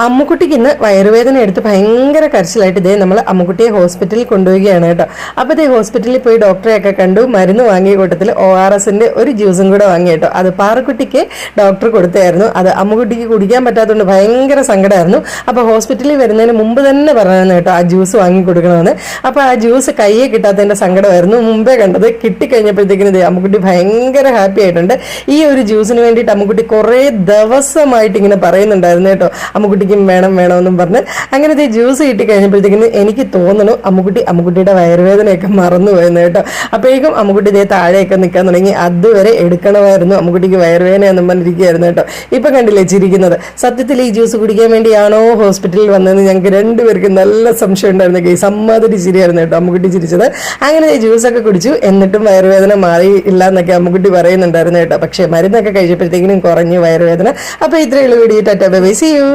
അമ്മുക്കുട്ടിക്ക് ഇന്ന് വയറുവേദന എടുത്ത് ഭയങ്കര കരച്ചിലായിട്ട് ഇതേ നമ്മൾ അമ്മുക്കുട്ടിയെ ഹോസ്പിറ്റലിൽ കൊണ്ടുപോവുകയാണ് കേട്ടോ. അപ്പോൾ ഇതേ ഹോസ്പിറ്റലിൽ പോയി ഡോക്ടറെയൊക്കെ കണ്ടു, മരുന്ന് വാങ്ങിയ കൂട്ടത്തിൽ ORSന്റെ ഒരു ജ്യൂസും കൂടെ വാങ്ങി കേട്ടോ. അത് പാറക്കുട്ടിക്ക് ഡോക്ടർ കൊടുത്തായിരുന്നു. അത് അമ്മുക്കുട്ടിക്ക് കുടിക്കാൻ പറ്റാത്തതുകൊണ്ട് ഭയങ്കര സങ്കടമായിരുന്നു. അപ്പോൾ ഹോസ്പിറ്റലിൽ വരുന്നതിന് മുമ്പ് തന്നെ പറഞ്ഞായിരുന്നു കേട്ടോ ആ ജ്യൂസ് വാങ്ങി കൊടുക്കണമെന്ന്. അപ്പോൾ ആ ജ്യൂസ് കയ്യെ കിട്ടാത്തതിൻ്റെ സങ്കടമായിരുന്നു മുമ്പേ കണ്ടത്. കിട്ടിക്കഴിഞ്ഞപ്പോഴത്തേക്കിന് ഇതേ അമ്മുക്കുട്ടി ഭയങ്കര ഹാപ്പി ആയിട്ടുണ്ട്. ഈ ഒരു ജ്യൂസിന് വേണ്ടിയിട്ട് അമ്മുക്കുട്ടി കുറേ ദിവസമായിട്ട് ഇങ്ങനെ പറയുന്നുണ്ടായിരുന്നു കേട്ടോ, അമ്മുക്കുട്ടിക്കും വേണമെന്നും പറഞ്ഞ്. അങ്ങനത്തെ ജ്യൂസ് കിട്ടി കഴിഞ്ഞപ്പോഴത്തേക്കിന് എനിക്ക് തോന്നുന്നു അമ്മുക്കുട്ടിയുടെ വയറുവേദനയൊക്കെ മറന്നുപോയെന്ന് കേട്ടോ. അപ്പോഴേക്കും അമ്മുക്കുട്ടി ഇതേ താഴെയൊക്കെ നിൽക്കാൻ തുടങ്ങി. അതുവരെ എടുക്കണമായിരുന്നു, അമ്മുക്കുട്ടിക്ക് വയറുവേദനയെന്നും പറഞ്ഞിരിക്കുകയായിരുന്നു കേട്ടോ. ഇപ്പം കണ്ടില്ലേ ചിരിക്കുന്നത്. സത്യത്തിൽ ഈ ജ്യൂസ് കുടിക്കാൻ വേണ്ടിയാണോ ഹോസ്പിറ്റലിൽ വന്നതെന്ന് ഞങ്ങൾക്ക് രണ്ടുപേർക്കും നല്ല സംശയം ഉണ്ടായിരുന്നു. കേസ് അമ്മാതിരി ചിരിയായിരുന്നു കേട്ടോ അമ്മുക്കുട്ടി ചിരിച്ചത്. അങ്ങനെ ജ്യൂസൊക്കെ കുടിച്ചു, എന്നിട്ടും വയറുവേദന മാറിയില്ല എന്നൊക്കെ അമ്മുക്കുട്ടി പറയുന്നുണ്ടായിരുന്നു കേട്ടോ. പക്ഷേ മരുന്നൊക്കെ കഴിച്ചപ്പോഴത്തേക്കിനും കുറഞ്ഞു വയറുവേദന. അപ്പോൾ ഇത്രയുള്ള video. Tata bye bye, see U.